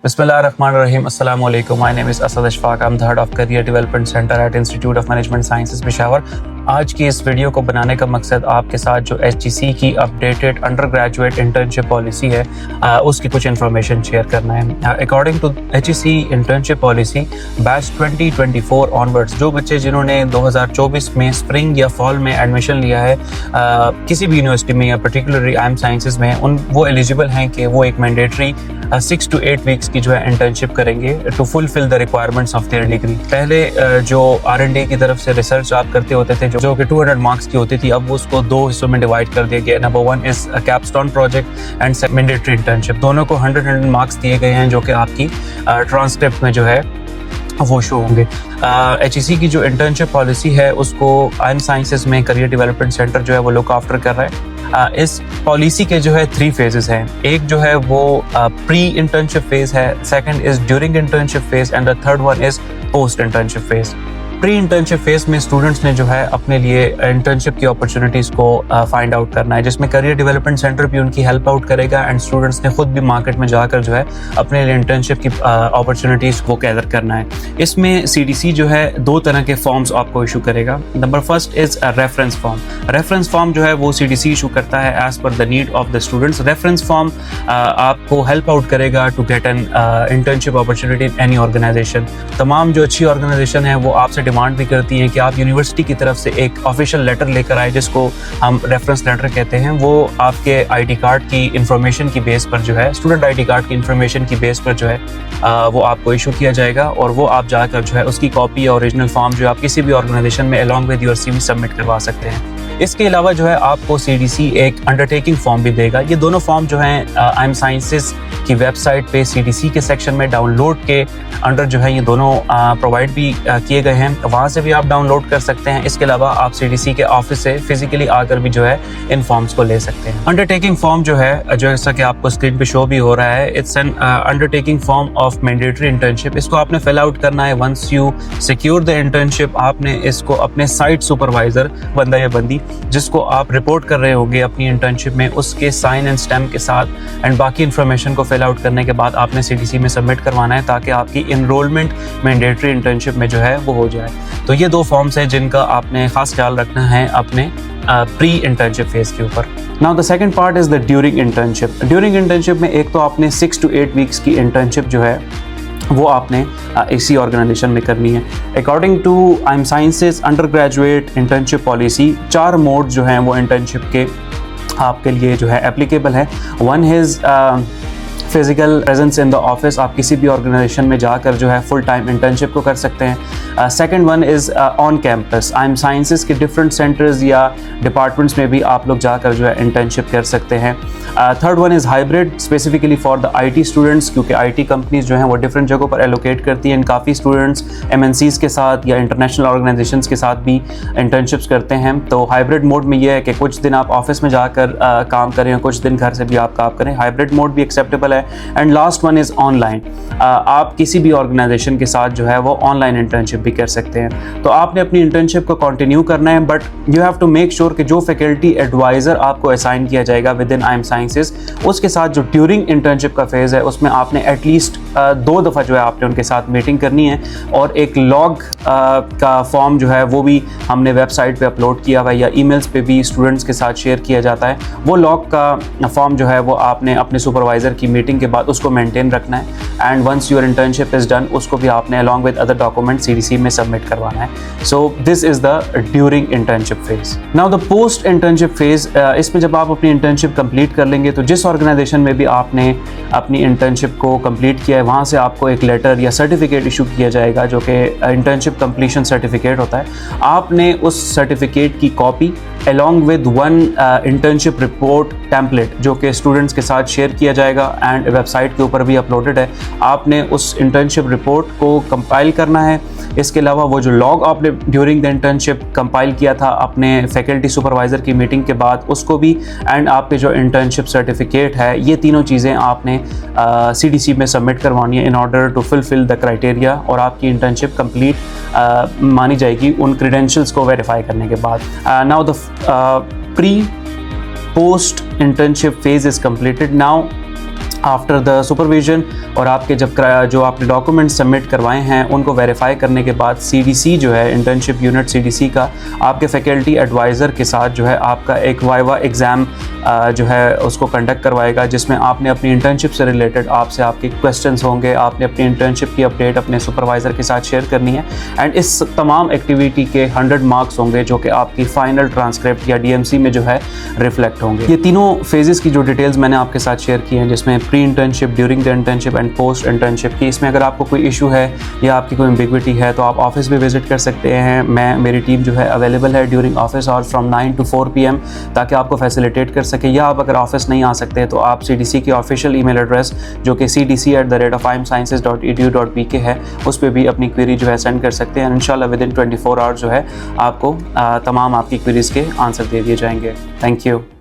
Bismillahirrahmanirrahim. Assalamu alaikum. My name is Asad Ashfaq. I'm the head of Career Development Center at Institute of Management Sciences Peshawar. आज की इस video को बनाने का मकसद आपके साथ जो HGC की updated under graduate internship policy है उसकी कुछ इन्फॉर्मेशन शेयर करना है। According to HGC internship policy batch 2024 onwards, जो बच्चे जिन्होंने 2024 में स्प्रिंग या फॉल में एडमिशन लिया है किसी भी यूनिवर्सिटी में या पर्टिकुलरली IIM साइंसेज में, वो एलिजिबल हैं कि वो एक मैंडेटरी 6 to 8 वीक्स की जो है इंटर्नशिप करेंगे to fulfil the requirements of their degree. पहले जो R&D की तरफ से रिसर्च आप करते होते थे जो कि 200 मार्क्स की होती थी, अब उसको 2 हिस्सों में डिवाइड कर दिया गया। Number 1 is capstone project and mandatory internship. दोनों को 100 मार्क्स दिए गए हैं जो कि आपकी ट्रांसक्रिप्ट में जो है वो शो होंगे। HEC की जो इंटर्नशिप पॉलिसी है उसको IIM साइंसेज में करियर डेवलपमेंट सेंटर जो है वो लुक आफ्टर कर रहा है। इस पॉलिसी के जो है 3 फेजेस हैं। एक जो है वो प्री इंटर्नशिप फेज है, second is during internship phase and the third one is post internship phase. Pre internship phase में स्टूडेंट्स ने जो है अपने लिए इंटर्नशिप की अपॉर्चुनिटीज़ को फाइंड आउट करना है, जिसमें करियर डेवलपमेंट सेंटर भी उनकी हेल्प आउट करेगा एंड स्टूडेंट्स ने खुद भी मार्केट में जाकर जो है अपने लिए इंटर्नशिप की अपॉर्चुनिटीज़ को गैदर करना है। इसमें CDC जो है 2 तरह के फॉर्म्स आपको इशू करेगा। Number first is reference form. Reference form जो है वो CDC इशू करता है as per the need of the students. Reference form आपको हेल्प आउट करेगा to get an internship opportunity in any organisation. तमाम जो अच्छी ऑर्गेनाइजेशन है वो आपसे डिमांड भी करती हैं कि आप यूनिवर्सिटी की तरफ से एक ऑफिशियल लेटर लेकर आए, जिसको हम रेफरेंस लेटर कहते हैं। वो आपके ID कार्ड की इंफॉर्मेशन की बेस पर जो है, स्टूडेंट ID कार्ड की इंफॉर्मेशन की बेस पर जो है वो आपको इशू किया जाएगा और वो आप जाकर जो है उसकी कॉपी या ओरिजिनल फॉर्म जो आप किसी भी ऑर्गेनाइजेशन में along with your CV submit करवा सकते हैं। इसके अलावा जो है आपको CDC एक अंडरटेकिंग फॉर्म भी देगा। ये दोनों फॉर्म जो हैं IIM साइंसेज की वेबसाइट पे CDC के सेक्शन में डाउनलोड के अंडर जो है ये दोनों प्रोवाइड भी किए गए हैं, वहाँ से भी आप डाउनलोड कर सकते हैं। इसके अलावा आप CDC के ऑफिस से फिजिकली आकर भी जो है इन फॉर्म्स को ले सकते हैं। अंडरटेकिंग फॉर्म जो है, जैसा कि आपको स्क्रीन पे शो भी हो रहा है, it's an undertaking form of mandatory internship. इसको आपने फिल आउट करना है। Once you secure the internship, आपने इसको अपने साइट सुपरवाइजर बंदा या बंदी जिसको आप रिपोर्ट कर रहे होंगे अपनी इंटर्नशिप में, उसके साइन एंड स्टैम्प के साथ एंड बाकी इन्फॉर्मेशन को फिल आउट करने के बाद आपने CDC में सबमिट करवाना है ताकि आपकी इनरोलमेंट मैंडेटरी इंटर्नशिप में जो है वो हो जाए। तो ये 2 फॉर्म्स हैं जिनका आपने खास ख्याल रखना है अपने प्री इंटर्नशिप फेज के ऊपर। Now the second part is the during internship. During internship में एक तो आपने 6 to 8 वीक्स की इंटर्नशिप जो है वो आपने इसी ऑर्गेनाइजेशन में करनी है। According to IIM sciences under graduate internship policy 4 mode जो हैं वो इंटर्नशिप के आपके लिए जो है एप्लीकेबल है। 1 is physical presence in the office, आप किसी भी ऑर्गेनाइजेशन में जाकर जो है फुल टाइम इंटर्नशिप को कर सकते हैं। Second one is on campus, IIM sciences के डिफरेंट सेंटर्स या डिपार्टमेंट्स में भी आप लोग जाकर जो है इंटर्नशिप कर सकते हैं। Third one is hybrid, specifically for the IT students, क्योंकि IT कंपनीज जो हैं वो डिफरेंट जगहों पर एलोकेट करती हैं। काफ़ी स्टूडेंट्स MNCs के साथ या इंटरनेशनल ऑर्गेनाइजेशंस के साथ भी इंटर्नशिप्स करते हैं। तो हाइब्रिड मोड में ये है कि कुछ दिन आप ऑफिस में जाकर काम करें, कुछ दिन घर से भी आप काम करें। हाइब्रिड मोड भी एक्सेप्टेबल है। And last one is online, आप किसी भी ऑर्गेनाइजेशन के साथ जो है वो ऑनलाइन इंटर्नशिप भी कर सकते हैं। तो आपने अपनी इंटर्नशिप को कंटिन्यू करना है, but you have to make sure कि जो फैकल्टी एडवाइज़र आपको असाइन किया जाएगा विद इन IIM साइंसेज, उसके साथ जो ड्यूरिंग इंटर्नशिप का फेज़ है उसमें आपने एटलीस्ट 2 दफ़ा जो है आपने उनके साथ मीटिंग करनी है। और एक लॉग का फॉर्म जो है वो भी हमने वेबसाइट पे अपलोड किया हुआ है या ईमेल्स पे भी स्टूडेंट्स के साथ शेयर किया जाता है। वो लॉग का फॉर्म जो है वो आपने अपने सुपरवाइज़र की मीटिंग के बाद उसको मेंटेन रखना है and once your internship is done उसको भी आपने along with other document CDC में सबमिट करवाना है। So this is the during internship phase. Now the post internship phase, इसमें जब आप अपनी इंटर्नशिप कंप्लीट कर लेंगे तो जिस ऑर्गेनाइजेशन में भी आपने अपनी इंटर्नशिप को कंप्लीट किया है वहाँ से आपको एक लेटर या सर्टिफिकेट इशू किया जाएगा जो कि इंटर्नशिप कंप्लीशन सर्टिफिकेट होता है। आपने उस सर्टिफिकेट की copy along with 1 internship report template जो कि स्टूडेंट्स के साथ शेयर किया जाएगा एंड वेबसाइट के ऊपर भी अपलोडेड है, आपने उस इंटर्नशिप रिपोर्ट को कंपाइल करना है। इसके अलावा वो जो लॉग आपने ड्यूरिंग द इंटर्नशिप कंपाइल किया था अपने फैकल्टी सुपरवाइज़र की मीटिंग के बाद उसको भी, एंड आपके जो इंटर्नशिप सर्टिफिकेट है, ये तीनों चीज़ें आपने CDC में सबमिट करवानी है in order to fulfil the criteria, और आपकी इंटर्नशिप कंप्लीट मानी जाएगी उन क्रेडेंशियल्स को वेरीफाई करने के बाद। Now the pre post internship phase is completed. Now after the supervision और आपके जब जो आपने डॉक्यूमेंट सबमिट करवाए हैं उनको वेरीफाई करने के बाद CDC जो है इंटर्नशिप यूनिट CDC का आपके फैकल्टी एडवाइज़र के साथ जो है आपका एक वाइवा एग्ज़ाम जो है उसको कंडक्ट करवाएगा, जिसमें आपने अपनी इंटर्नशिप से रिलेटेड आपसे आपके क्वेश्चंस होंगे, आपने अपनी इंटर्नशिप की अपडेट अपने सुपरवाइज़र के साथ शेयर करनी है एंड इस तमाम एक्टिविटी के 100 मार्क्स होंगे जो कि आपकी फ़ाइनल ट्रांसक्रिप्ट या DMC में जो है रिफ्लेक्ट होंगे। ये तीनों फेजेस की जो डिटेल्स मैंने आपके साथ शेयर की हैं, जिसमें pre internship, during the internship and post internship की, इसमें अगर आपको कोई इशू है या आपकी कोई एम्बिग्विटी है तो आप ऑफिस भी विजिट कर सकते हैं। मेरी टीम जो है अवेलेबल है during office hours from 9 to 4 PM ताकि आपको फैसिलिटेट कर सके, या आप अगर ऑफिस नहीं आ सकते तो आप CDC की ऑफिशियल ईमेल एड्रेस जो कि cdc@imsciences.edu.pk है उस पर भी अपनी क्वेरी जो है सेंड कर सकते हैं। इंशाल्लाह विद इन 24 आवर्स जो है आपको तमाम आपकी क्वेरीज के आंसर दे दिए जाएंगे। Thank you.